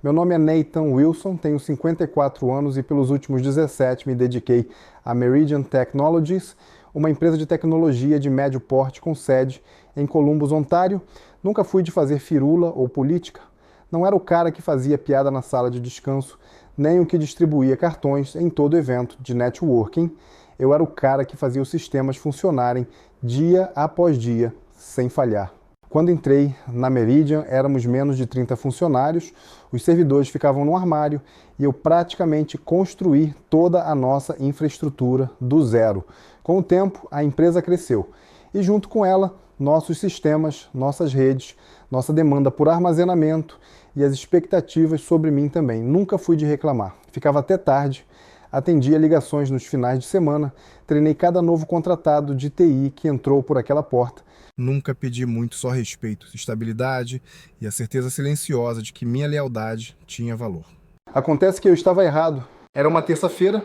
Meu nome é Nathan Wilson, tenho 54 anos e pelos últimos 17 me dediquei à Meridian Technologies, uma empresa de tecnologia de médio porte com sede em Columbus, Ontário. Nunca fui de fazer firula ou política. Não era o cara que fazia piada na sala de descanso, nem o que distribuía cartões em todo evento de networking. Eu era o cara que fazia os sistemas funcionarem dia após dia, sem falhar. Quando entrei na Meridian, éramos menos de 30 funcionários, os servidores ficavam no armário e eu praticamente construí toda a nossa infraestrutura do zero. Com o tempo, a empresa cresceu e junto com ela, nossos sistemas, nossas redes, nossa demanda por armazenamento e as expectativas sobre mim também. Nunca fui de reclamar. Ficava até tarde, atendia ligações nos finais de semana, treinei cada novo contratado de TI que entrou por aquela porta. Nunca pedi muito, só respeito, estabilidade e a certeza silenciosa de que minha lealdade tinha valor. Acontece que eu estava errado. Era uma terça-feira,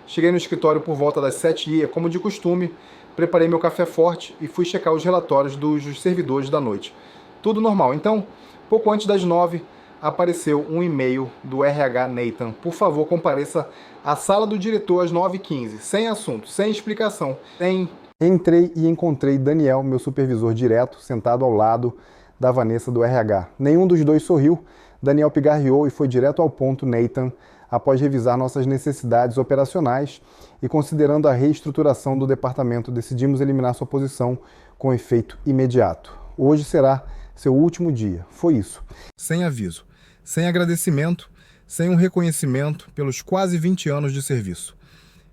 cheguei no escritório por volta das 7h, como de costume, preparei meu café forte e fui checar os relatórios dos servidores da noite. Tudo normal. Então, pouco antes das 9h, apareceu um e-mail do RH Nathan. Por favor, compareça à sala do diretor às 9h15, sem assunto, sem explicação, Entrei e encontrei Daniel, meu supervisor direto, sentado ao lado da Vanessa do RH. Nenhum dos dois sorriu. Daniel pigarreou e foi direto ao ponto. Nathan, após revisar nossas necessidades operacionais e considerando a reestruturação do departamento, decidimos eliminar sua posição com efeito imediato. Hoje será seu último dia. Foi isso. Sem aviso, sem agradecimento, sem um reconhecimento pelos quase 20 anos de serviço.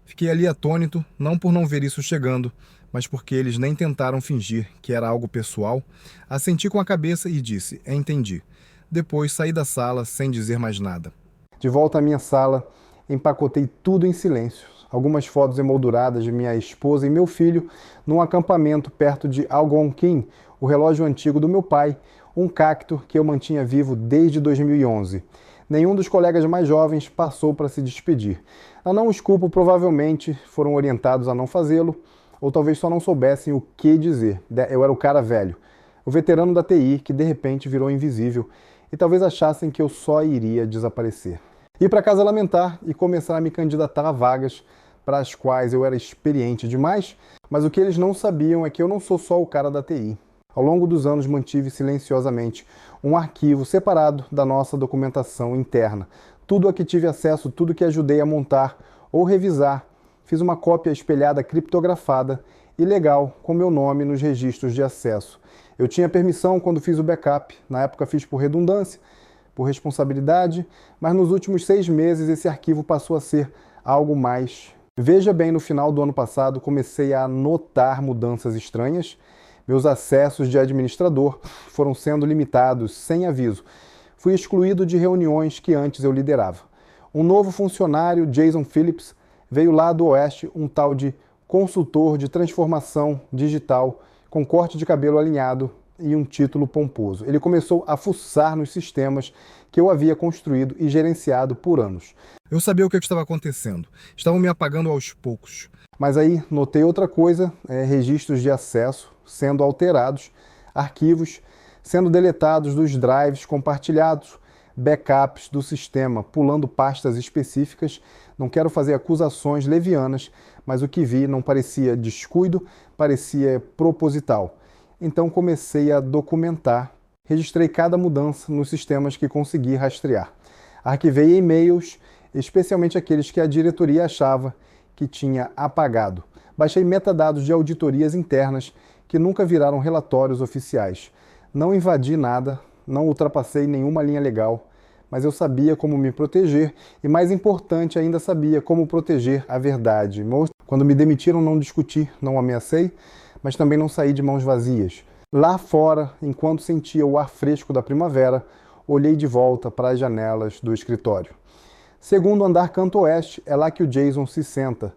Fiquei ali atônito, não por não ver isso chegando, mas porque eles nem tentaram fingir que era algo pessoal. Assenti com a cabeça e disse, entendi. Depois saí da sala sem dizer mais nada. De volta à minha sala, empacotei tudo em silêncio. Algumas fotos emolduradas de minha esposa e meu filho num acampamento perto de Algonquin, o relógio antigo do meu pai, um cacto que eu mantinha vivo desde 2011. Nenhum dos colegas mais jovens passou para se despedir. Eu não os culpo, provavelmente foram orientados a não fazê-lo, ou talvez só não soubessem o que dizer. Eu era o cara velho, o veterano da TI que de repente virou invisível e talvez achassem que eu só iria desaparecer. Ir para casa lamentar e começar a me candidatar a vagas para as quais eu era experiente demais, mas o que eles não sabiam é que eu não sou só o cara da TI. Ao longo dos anos mantive silenciosamente um arquivo separado da nossa documentação interna. Tudo a que tive acesso, tudo que ajudei a montar ou revisar, fiz uma cópia espelhada criptografada e legal com meu nome nos registros de acesso. Eu tinha permissão quando fiz o backup, na época fiz por redundância, por responsabilidade, mas nos últimos 6 meses esse arquivo passou a ser algo mais. Veja bem, no final do ano passado comecei a notar mudanças estranhas. Meus acessos de administrador foram sendo limitados sem aviso. Fui excluído de reuniões que antes eu liderava. Um novo funcionário, Jason Phillips, veio lá do Oeste, um tal de consultor de transformação digital, com corte de cabelo alinhado e um título pomposo. Ele começou a fuçar nos sistemas que eu havia construído e gerenciado por anos. Eu sabia o que estava acontecendo. Estavam me apagando aos poucos. Mas aí notei outra coisa, registros de acesso sendo alterados, arquivos sendo deletados dos drives compartilhados, backups do sistema, pulando pastas específicas. Não quero fazer acusações levianas, mas o que vi não parecia descuido, parecia proposital. Então comecei a documentar, registrei cada mudança nos sistemas que consegui rastrear. Arquivei e-mails, especialmente aqueles que a diretoria achava que tinha apagado. Baixei metadados de auditorias internas que nunca viraram relatórios oficiais. Não invadi nada, não ultrapassei nenhuma linha legal, mas eu sabia como me proteger e, mais importante, ainda sabia como proteger a verdade. Quando me demitiram, não discuti, não ameacei, mas também não saí de mãos vazias. Lá fora, enquanto sentia o ar fresco da primavera, olhei de volta para as janelas do escritório. Segundo andar canto oeste, é lá que o Jason se senta,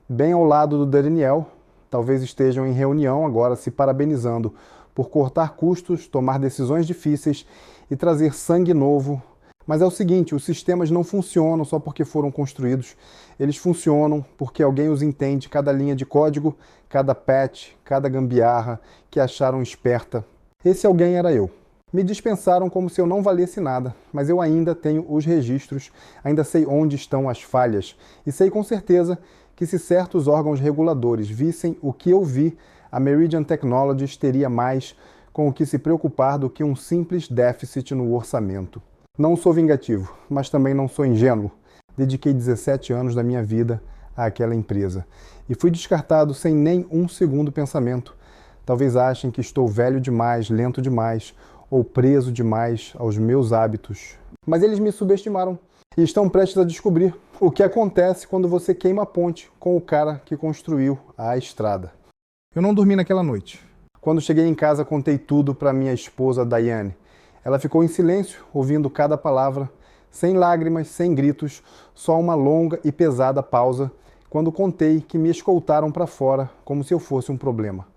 bem ao lado do Daniel. Talvez estejam em reunião agora se parabenizando por cortar custos, tomar decisões difíceis e trazer sangue novo. Mas é o seguinte, os sistemas não funcionam só porque foram construídos. Eles funcionam porque alguém os entende, cada linha de código, cada patch, cada gambiarra que acharam esperta. Esse alguém era eu. Me dispensaram como se eu não valesse nada, mas eu ainda tenho os registros, ainda sei onde estão as falhas e sei com certeza que se certos órgãos reguladores vissem o que eu vi, a Meridian Technologies teria mais com o que se preocupar do que um simples déficit no orçamento. Não sou vingativo, mas também não sou ingênuo. Dediquei 17 anos da minha vida àquela empresa e fui descartado sem nem um segundo pensamento. Talvez achem que estou velho demais, lento demais ou preso demais aos meus hábitos. Mas eles me subestimaram e estão prestes a descobrir o que acontece quando você queima a ponte com o cara que construiu a estrada. Eu não dormi naquela noite. Quando cheguei em casa, contei tudo para minha esposa Diane. Ela ficou em silêncio, ouvindo cada palavra, sem lágrimas, sem gritos, só uma longa e pesada pausa, quando contei que me escoltaram para fora como se eu fosse um problema.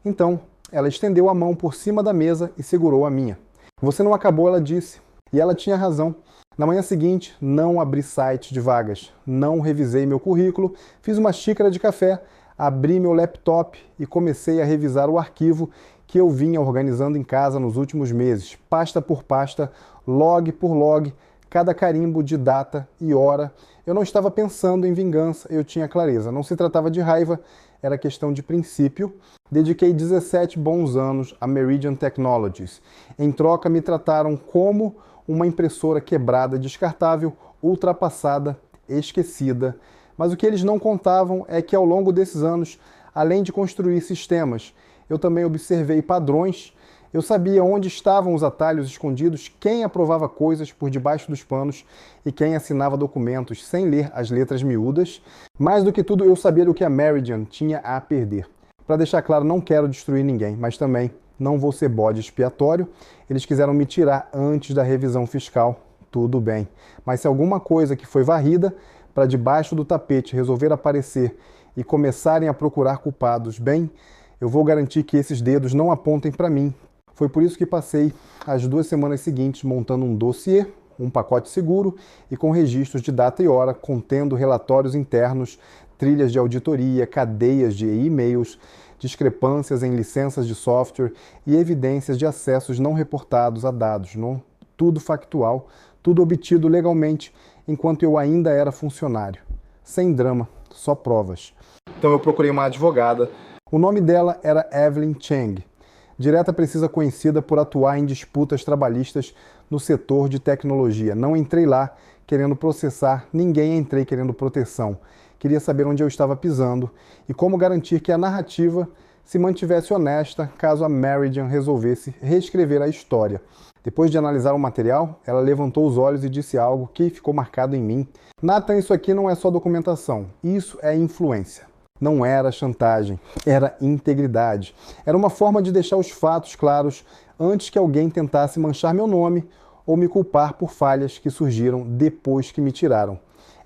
Então, ela estendeu a mão por cima da mesa e segurou a minha. Você não acabou, ela disse. E ela tinha razão. Na manhã seguinte, não abri site de vagas, não revisei meu currículo, fiz uma xícara de café, abri meu laptop e comecei a revisar o arquivo que eu vinha organizando em casa nos últimos meses, pasta por pasta, log por log, cada carimbo de data e hora. Eu não estava pensando em vingança, eu tinha clareza. Não se tratava de raiva, era questão de princípio. Dediquei 17 bons anos à Meridian Technologies. Em troca, me trataram como uma impressora quebrada, descartável, ultrapassada, esquecida. Mas o que eles não contavam é que ao longo desses anos, além de construir sistemas, eu também observei padrões. Eu sabia onde estavam os atalhos escondidos, quem aprovava coisas por debaixo dos panos e quem assinava documentos sem ler as letras miúdas. Mais do que tudo, eu sabia do que a Meridian tinha a perder. Para deixar claro, não quero destruir ninguém, mas também não vou ser bode expiatório. Eles quiseram me tirar antes da revisão fiscal, tudo bem. Mas se alguma coisa que foi varrida para debaixo do tapete resolver aparecer e começarem a procurar culpados, bem, eu vou garantir que esses dedos não apontem para mim. Foi por isso que passei as 2 semanas seguintes montando um dossiê, um pacote seguro e com registros de data e hora, contendo relatórios internos, trilhas de auditoria, cadeias de e-mails, discrepâncias em licenças de software e evidências de acessos não reportados a dados, não? Tudo factual, tudo obtido legalmente, enquanto eu ainda era funcionário. Sem drama, só provas. Então eu procurei uma advogada. O nome dela era Evelyn Cheng. Direta precisa conhecida por atuar em disputas trabalhistas no setor de tecnologia. Não entrei lá querendo processar, ninguém entrei querendo proteção. Queria saber onde eu estava pisando e como garantir que a narrativa se mantivesse honesta caso a Meridian resolvesse reescrever a história. Depois de analisar o material, ela levantou os olhos e disse algo que ficou marcado em mim. Nathan, isso aqui não é só documentação, isso é influência. Não era chantagem, era integridade. Era uma forma de deixar os fatos claros antes que alguém tentasse manchar meu nome ou me culpar por falhas que surgiram depois que me tiraram.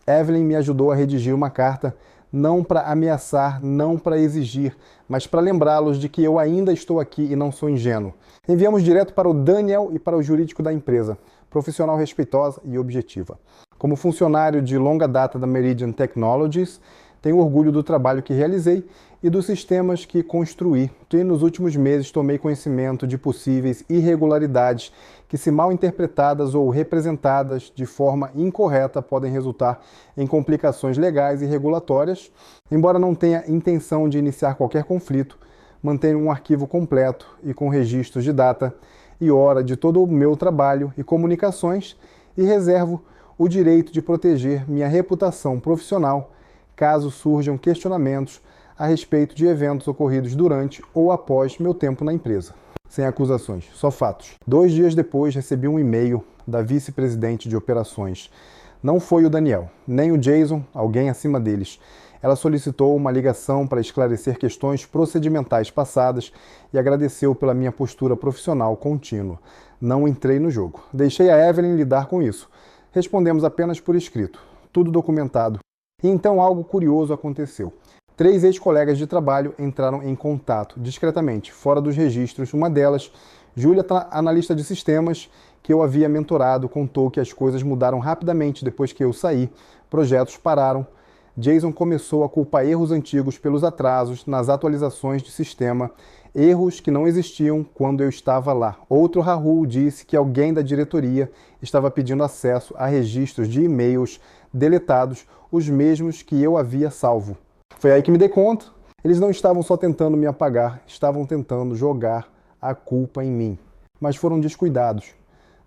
Evelyn me ajudou a redigir uma carta, não para ameaçar, não para exigir, mas para lembrá-los de que eu ainda estou aqui e não sou ingênuo. Enviamos direto para o Daniel e para o jurídico da empresa, profissional respeitosa e objetiva. Como funcionário de longa data da Meridian Technologies, tenho orgulho do trabalho que realizei e dos sistemas que construí, que nos últimos meses tomei conhecimento de possíveis irregularidades que, se mal interpretadas ou representadas de forma incorreta, podem resultar em complicações legais e regulatórias. Embora não tenha intenção de iniciar qualquer conflito, mantenho um arquivo completo e com registros de data e hora de todo o meu trabalho e comunicações e reservo o direito de proteger minha reputação profissional caso surjam questionamentos a respeito de eventos ocorridos durante ou após meu tempo na empresa. Sem acusações, só fatos. 2 dias depois, recebi um e-mail da vice-presidente de operações. Não foi o Daniel, nem o Jason, alguém acima deles. Ela solicitou uma ligação para esclarecer questões procedimentais passadas e agradeceu pela minha postura profissional contínua. Não entrei no jogo. Deixei a Evelyn lidar com isso. Respondemos apenas por escrito. Tudo documentado. E então algo curioso aconteceu. 3 ex-colegas de trabalho entraram em contato, discretamente, fora dos registros. Uma delas, Júlia, analista de sistemas, que eu havia mentorado, contou que as coisas mudaram rapidamente depois que eu saí. Projetos pararam, Jason começou a culpar erros antigos pelos atrasos nas atualizações de sistema, erros que não existiam quando eu estava lá. Outro Rahul disse que alguém da diretoria estava pedindo acesso a registros de e-mails deletados, os mesmos que eu havia salvo. Foi aí que me dei conta. Eles não estavam só tentando me apagar, estavam tentando jogar a culpa em mim. Mas foram descuidados.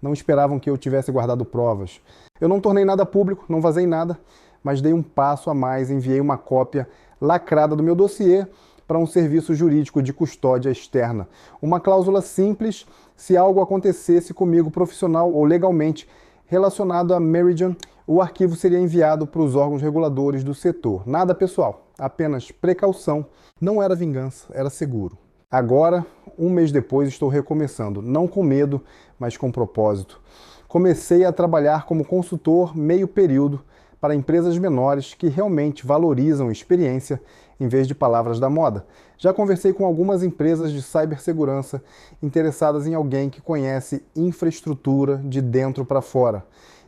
Não esperavam que eu tivesse guardado provas. Eu não tornei nada público, não vazei nada, mas dei um passo a mais, enviei uma cópia lacrada do meu dossiê para um serviço jurídico de custódia externa. Uma cláusula simples, se algo acontecesse comigo profissional ou legalmente relacionado a Meridian, o arquivo seria enviado para os órgãos reguladores do setor. Nada pessoal, apenas precaução. Não era vingança, era seguro. Agora, um mês depois, estou recomeçando, não com medo, mas com propósito. Comecei a trabalhar como consultor meio período para empresas menores que realmente valorizam experiência em vez de palavras da moda. Já conversei com algumas empresas de cibersegurança interessadas em alguém que conhece infraestrutura de dentro para fora.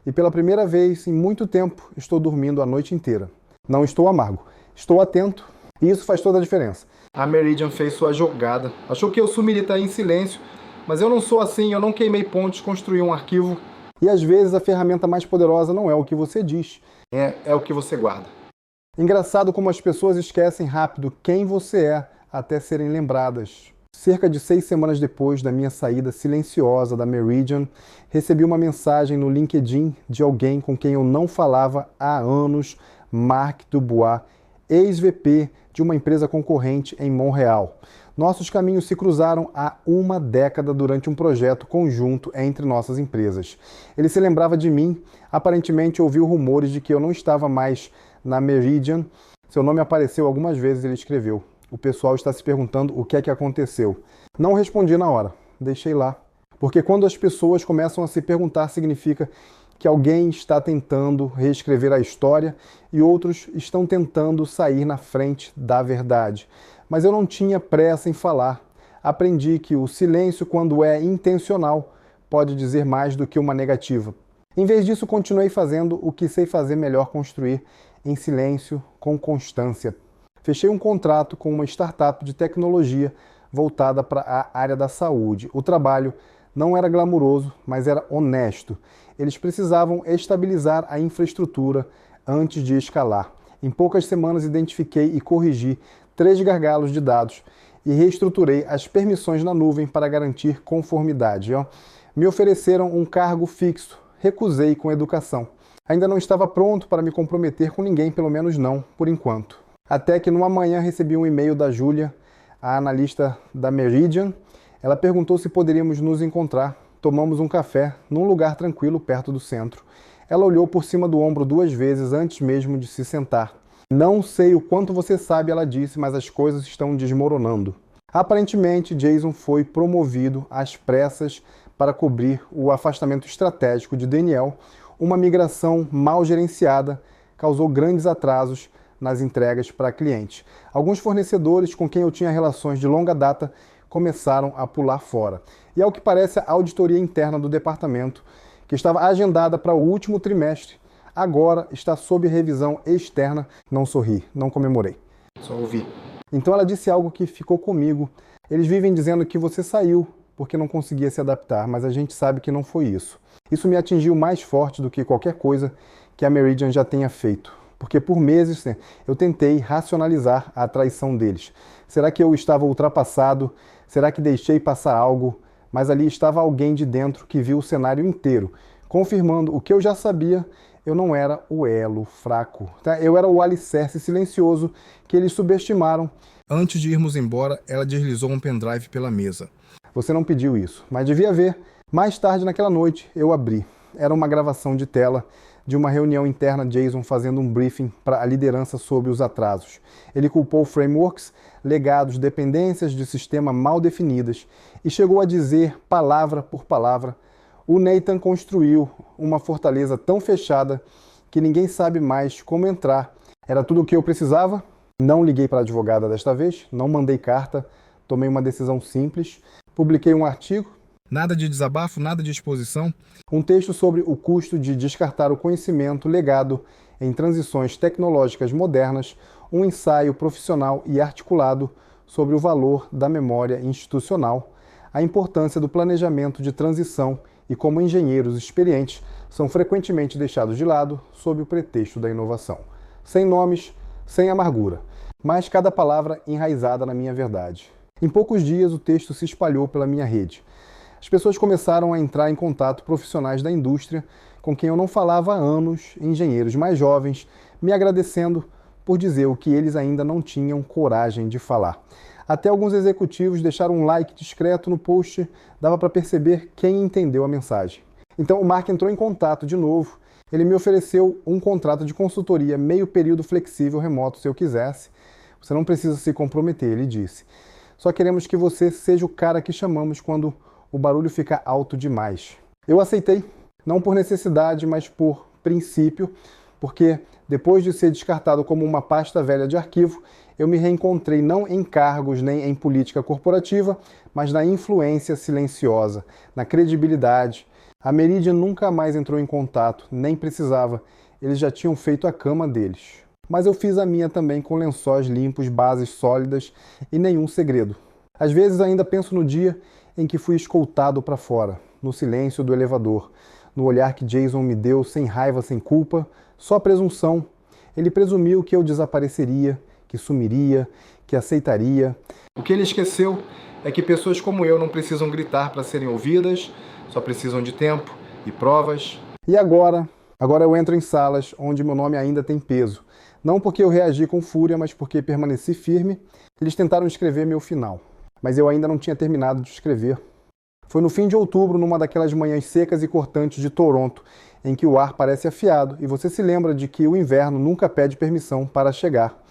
E pela primeira vez em muito tempo estou dormindo a noite inteira. Não estou amargo, estou atento e isso faz toda a diferença. A Meridian fez sua jogada, achou que eu sumiria em silêncio, mas eu não sou assim, eu não queimei pontes, construí um arquivo. E às vezes a ferramenta mais poderosa não é o que você diz, é o que você guarda. Engraçado como as pessoas esquecem rápido quem você é até serem lembradas. Cerca de 6 semanas depois da minha saída silenciosa da Meridian, recebi uma mensagem no LinkedIn de alguém com quem eu não falava há anos, Mark Dubois, ex-VP de uma empresa concorrente em Montreal. Nossos caminhos se cruzaram há uma década durante um projeto conjunto entre nossas empresas. Ele se lembrava de mim, aparentemente ouviu rumores de que eu não estava mais na Meridian. Seu nome apareceu algumas vezes, ele escreveu. O pessoal está se perguntando o que é que aconteceu. Não respondi na hora, deixei lá. Porque quando as pessoas começam a se perguntar, significa que alguém está tentando reescrever a história e outros estão tentando sair na frente da verdade. Mas eu não tinha pressa em falar. Aprendi que o silêncio, quando é intencional, pode dizer mais do que uma negativa. Em vez disso, continuei fazendo o que sei fazer melhor: construir em silêncio, com constância. Fechei um contrato com uma startup de tecnologia voltada para a área da saúde. O trabalho não era glamuroso, mas era honesto. Eles precisavam estabilizar a infraestrutura antes de escalar. Em poucas semanas identifiquei e corrigi 3 gargalos de dados e reestruturei as permissões na nuvem para garantir conformidade. Me ofereceram um cargo fixo, recusei com educação. Ainda não estava pronto para me comprometer com ninguém, pelo menos não por enquanto. Até que numa manhã recebi um e-mail da Júlia, a analista da Meridian. Ela perguntou se poderíamos nos encontrar. Tomamos um café num lugar tranquilo perto do centro. Ela olhou por cima do ombro 2 vezes antes mesmo de se sentar. Não sei o quanto você sabe, ela disse, mas as coisas estão desmoronando. Aparentemente, Jason foi promovido às pressas para cobrir o afastamento estratégico de Daniel. Uma migração mal gerenciada causou grandes atrasos nas entregas para clientes. Alguns fornecedores com quem eu tinha relações de longa data começaram a pular fora. E ao que parece, a auditoria interna do departamento, que estava agendada para o último trimestre, agora está sob revisão externa. Não sorri, não comemorei. Só ouvi. Então ela disse algo que ficou comigo. Eles vivem dizendo que você saiu porque não conseguia se adaptar, mas a gente sabe que não foi isso. Isso me atingiu mais forte do que qualquer coisa que a Meridian já tenha feito. Porque por meses eu tentei racionalizar a traição deles. Será que eu estava ultrapassado? Será que deixei passar algo? Mas ali estava alguém de dentro que viu o cenário inteiro, confirmando o que eu já sabia. Eu não era o elo fraco, tá? Eu era o alicerce silencioso que eles subestimaram. Antes de irmos embora, ela deslizou um pendrive pela mesa. Você não pediu isso, mas devia ver. Mais tarde naquela noite, eu abri. Era uma gravação de tela de uma reunião interna, Jason fazendo um briefing para a liderança sobre os atrasos. Ele culpou frameworks, legados, dependências de sistema mal definidas e chegou a dizer, palavra por palavra, o Nathan construiu uma fortaleza tão fechada que ninguém sabe mais como entrar. Era tudo o que eu precisava? Não liguei para a advogada desta vez, não mandei carta, tomei uma decisão simples, publiquei um artigo, Nada de desabafo, nada de exposição. Um texto sobre o custo de descartar o conhecimento legado em transições tecnológicas modernas, um ensaio profissional e articulado sobre o valor da memória institucional, a importância do planejamento de transição e como engenheiros experientes são frequentemente deixados de lado sob o pretexto da inovação. Sem nomes, sem amargura, mas cada palavra enraizada na minha verdade. Em poucos dias o texto se espalhou pela minha rede. As pessoas começaram a entrar em contato profissionais da indústria com quem eu não falava há anos, engenheiros mais jovens, me agradecendo por dizer o que eles ainda não tinham coragem de falar. Até alguns executivos deixaram um like discreto no post, dava para perceber quem entendeu a mensagem. Então o Mark entrou em contato de novo, ele me ofereceu um contrato de consultoria meio período flexível remoto se eu quisesse. Você não precisa se comprometer, ele disse. Só queremos que você seja o cara que chamamos quando o barulho fica alto demais. Eu aceitei, não por necessidade, mas por princípio, porque depois de ser descartado como uma pasta velha de arquivo, eu me reencontrei não em cargos nem em política corporativa, mas na influência silenciosa, na credibilidade. A Meridian nunca mais entrou em contato, nem precisava, eles já tinham feito a cama deles. Mas eu fiz a minha também com lençóis limpos, bases sólidas e nenhum segredo. Às vezes ainda penso no dia em que fui escoltado para fora, no silêncio do elevador, no olhar que Jason me deu, sem raiva, sem culpa, só presunção. Ele presumiu que eu desapareceria, que sumiria, que aceitaria. O que ele esqueceu é que pessoas como eu não precisam gritar para serem ouvidas, só precisam de tempo e provas. E agora eu entro em salas onde meu nome ainda tem peso. Não porque eu reagi com fúria, mas porque permaneci firme. Eles tentaram escrever meu final, mas eu ainda não tinha terminado de escrever. Foi no fim de outubro, numa daquelas manhãs secas e cortantes de Toronto, em que o ar parece afiado e você se lembra de que o inverno nunca pede permissão para chegar.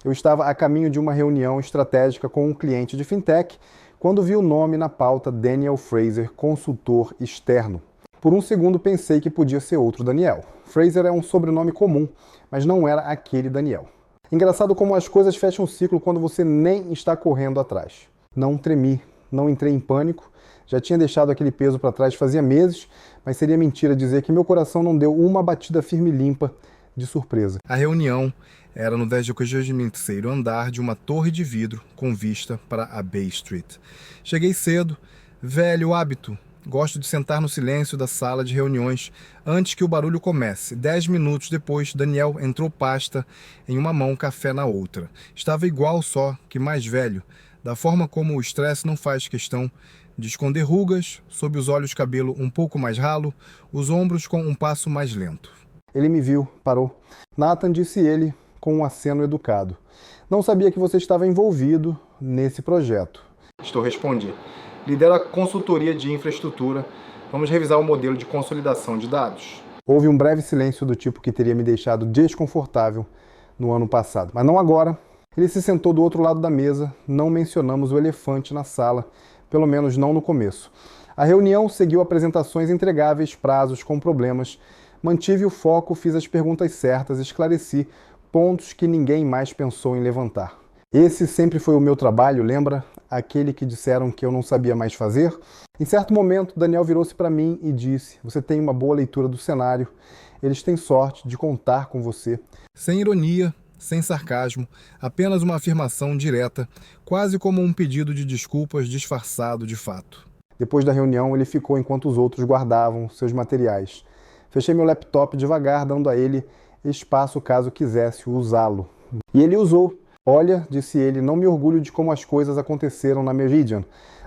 Eu estava a caminho de uma reunião estratégica com um cliente de fintech quando vi o nome na pauta Daniel Fraser, consultor externo. Por um segundo pensei que podia ser outro Daniel. Fraser é um sobrenome comum, mas não era aquele Daniel. Engraçado como as coisas fecham um ciclo quando você nem está correndo atrás. Não tremi, não entrei em pânico, já tinha deixado aquele peso para trás fazia meses, mas seria mentira dizer que meu coração não deu uma batida firme e limpa de surpresa. A reunião era no 13º andar de uma torre de vidro com vista para a Bay Street. Cheguei cedo, velho hábito. Gosto de sentar no silêncio da sala de reuniões antes que o barulho comece. 10 minutos depois, Daniel entrou pasta em uma mão, café na outra. Estava igual, só que mais velho, da forma como o estresse não faz questão de esconder rugas, sob os olhos cabelo um pouco mais ralo, os ombros com um passo mais lento. Ele me viu, parou. Nathan, disse ele com um aceno educado. Não sabia que você estava envolvido nesse projeto. Respondi. Lidero a consultoria de infraestrutura. Vamos revisar o modelo de consolidação de dados. Houve um breve silêncio do tipo que teria me deixado desconfortável no ano passado, mas não agora. Ele se sentou do outro lado da mesa, não mencionamos o elefante na sala, pelo menos não no começo. A reunião seguiu apresentações entregáveis, prazos com problemas. Mantive o foco, fiz as perguntas certas, esclareci pontos que ninguém mais pensou em levantar. Esse sempre foi o meu trabalho, lembra? Aquele que disseram que eu não sabia mais fazer? Em certo momento, Daniel virou-se para mim e disse: você tem uma boa leitura do cenário, eles têm sorte de contar com você. Sem ironia, sem sarcasmo, apenas uma afirmação direta, quase como um pedido de desculpas disfarçado de fato. Depois da reunião, ele ficou enquanto os outros guardavam seus materiais. Fechei meu laptop devagar, dando a ele espaço caso quisesse usá-lo. E ele usou. Olha, disse ele, não me orgulho de como as coisas aconteceram na Meridian.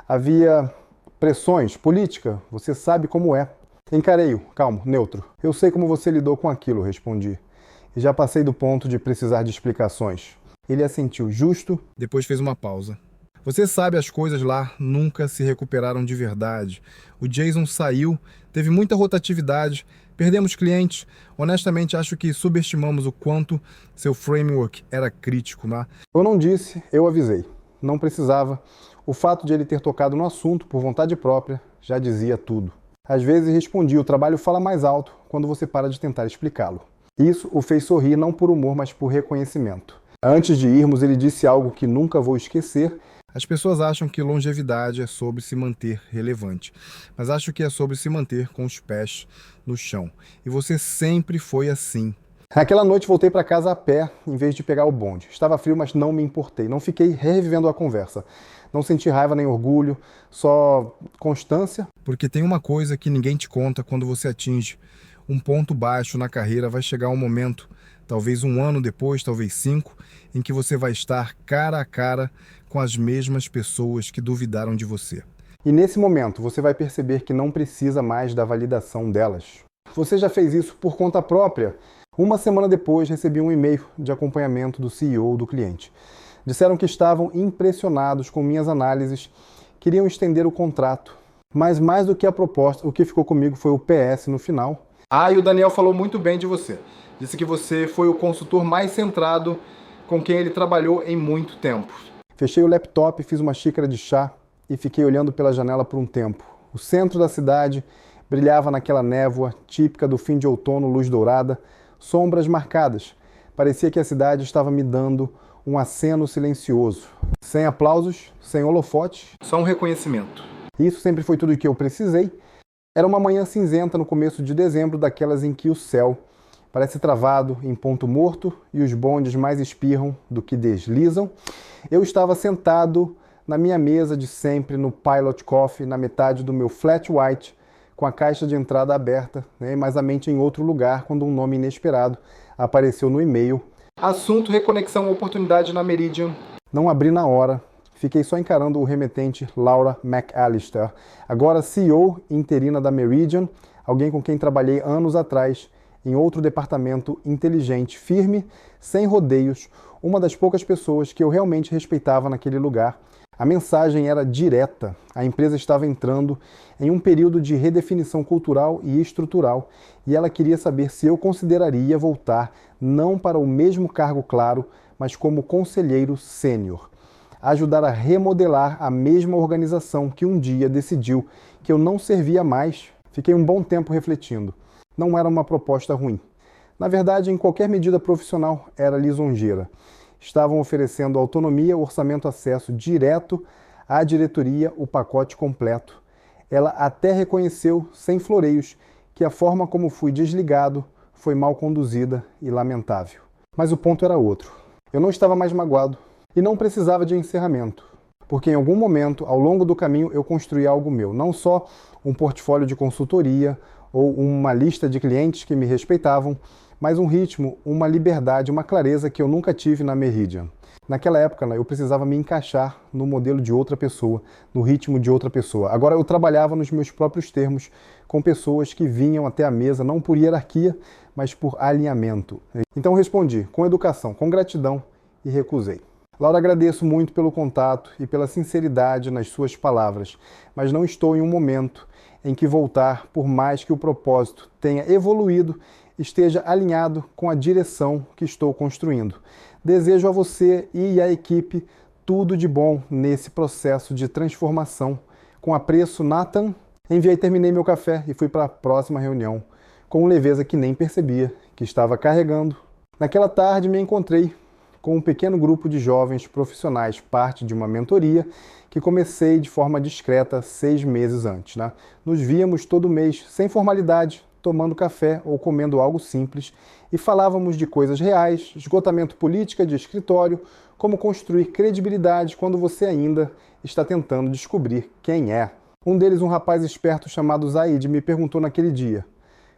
Havia pressões, política, você sabe como é. Encarei-o, calmo, neutro. Eu sei como você lidou com aquilo, respondi. E já passei do ponto de precisar de explicações. Ele assentiu, justo, depois fez uma pausa. Você sabe, as coisas lá nunca se recuperaram de verdade. O Jason saiu, teve muita rotatividade, perdemos clientes. Honestamente, acho que subestimamos o quanto seu framework era crítico, né? Eu não disse, eu avisei. Não precisava. O fato de ele ter tocado no assunto por vontade própria já dizia tudo. Às vezes respondi, o trabalho fala mais alto quando você para de tentar explicá-lo. Isso o fez sorrir não por humor, mas por reconhecimento. Antes de irmos, ele disse algo que nunca vou esquecer. As pessoas acham que longevidade é sobre se manter relevante, mas acho que é sobre se manter com os pés no chão. E você sempre foi assim. Aquela noite voltei para casa a pé, em vez de pegar o bonde. Estava frio, mas não me importei. Não fiquei revivendo a conversa. Não senti raiva nem orgulho, só constância. Porque tem uma coisa que ninguém te conta quando você atinge um ponto baixo na carreira. Vai chegar um momento, talvez um ano depois, talvez 5, em que você vai estar cara a cara com as mesmas pessoas que duvidaram de você. E nesse momento, você vai perceber que não precisa mais da validação delas. Você já fez isso por conta própria. Uma semana depois, recebi um e-mail de acompanhamento do CEO do cliente. Disseram que estavam impressionados com minhas análises, queriam estender o contrato. Mas mais do que a proposta, o que ficou comigo foi o PS no final. Ah, e o Daniel falou muito bem de você. Disse que você foi o consultor mais centrado com quem ele trabalhou em muito tempo. Fechei o laptop, fiz uma xícara de chá e fiquei olhando pela janela por um tempo. O centro da cidade brilhava naquela névoa típica do fim de outono, luz dourada, sombras marcadas. Parecia que a cidade estava me dando um aceno silencioso. Sem aplausos, sem holofotes, só um reconhecimento. Isso sempre foi tudo o que eu precisei. Era uma manhã cinzenta no começo de dezembro, daquelas em que o céu parece travado em ponto morto e os bondes mais espirram do que deslizam. Eu estava sentado na minha mesa de sempre no Pilot Coffee, na metade do meu flat white, com a caixa de entrada aberta, mas a mente em outro lugar, quando um nome inesperado apareceu no e-mail. Assunto: reconexão oportunidade na Meridian. Não abri na hora, fiquei só encarando o remetente Laura McAllister, agora CEO interina da Meridian, alguém com quem trabalhei anos atrás, em outro departamento inteligente, firme, sem rodeios, uma das poucas pessoas que eu realmente respeitava naquele lugar. A mensagem era direta. A empresa estava entrando em um período de redefinição cultural e estrutural e ela queria saber se eu consideraria voltar não para o mesmo cargo, claro, mas como conselheiro sênior. Ajudar a remodelar a mesma organização que um dia decidiu que eu não servia mais. Fiquei um bom tempo refletindo. Não era uma proposta ruim. Na verdade, em qualquer medida profissional, era lisonjeira. Estavam oferecendo autonomia, orçamento, acesso direto à diretoria, o pacote completo. Ela até reconheceu, sem floreios, que a forma como fui desligado foi mal conduzida e lamentável. Mas o ponto era outro. Eu não estava mais magoado e não precisava de encerramento, porque em algum momento, ao longo do caminho, eu construí algo meu. Não só um portfólio de consultoria ou uma lista de clientes que me respeitavam, mas um ritmo, uma liberdade, uma clareza que eu nunca tive na Meridian. Naquela época, eu precisava me encaixar no modelo de outra pessoa, no ritmo de outra pessoa. Agora eu trabalhava nos meus próprios termos, com pessoas que vinham até a mesa, não por hierarquia, mas por alinhamento. Então respondi, com educação, com gratidão, e recusei. Laura, agradeço muito pelo contato e pela sinceridade nas suas palavras, mas não estou em um momento em que voltar, por mais que o propósito tenha evoluído, esteja alinhado com a direção que estou construindo. Desejo a você e à equipe tudo de bom nesse processo de transformação. Com apreço, Nathan. Enviei, terminei meu café e fui para a próxima reunião, com leveza que nem percebia que estava carregando. Naquela tarde me encontrei com um pequeno grupo de jovens profissionais, parte de uma mentoria que comecei de forma discreta 6 meses antes. Nos víamos todo mês, sem formalidade, tomando café ou comendo algo simples, e falávamos de coisas reais, esgotamento política de escritório, como construir credibilidade quando você ainda está tentando descobrir quem é. Um deles, um rapaz esperto chamado Zaid, me perguntou naquele dia: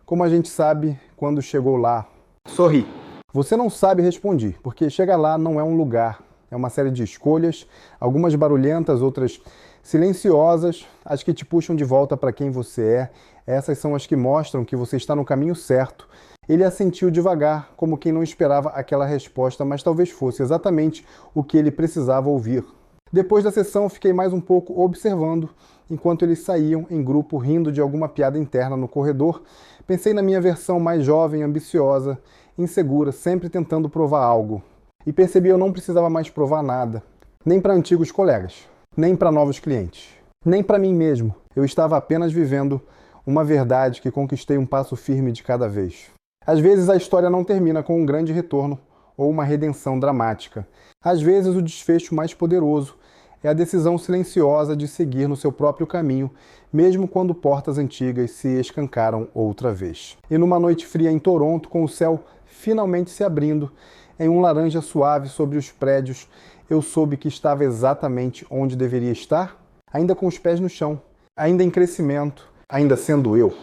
como a gente sabe quando chegou lá? Sorri. Você não sabe, respondi, porque chegar lá não é um lugar, é uma série de escolhas, algumas barulhentas, outras silenciosas, as que te puxam de volta para quem você é. Essas são as que mostram que você está no caminho certo. Ele assentiu devagar, como quem não esperava aquela resposta, mas talvez fosse exatamente o que ele precisava ouvir. Depois da sessão, fiquei mais um pouco observando, enquanto eles saíam em grupo rindo de alguma piada interna no corredor. Pensei na minha versão mais jovem, ambiciosa, insegura, sempre tentando provar algo. E percebi que eu não precisava mais provar nada, nem para antigos colegas, nem para novos clientes, nem para mim mesmo. Eu estava apenas vivendo uma verdade que conquistei um passo firme de cada vez. Às vezes a história não termina com um grande retorno ou uma redenção dramática. Às vezes o desfecho mais poderoso é a decisão silenciosa de seguir no seu próprio caminho, mesmo quando portas antigas se escancaram outra vez. E numa noite fria em Toronto, com o céu finalmente se abrindo, em um laranja suave sobre os prédios, eu soube que estava exatamente onde deveria estar, ainda com os pés no chão, ainda em crescimento, ainda sendo eu.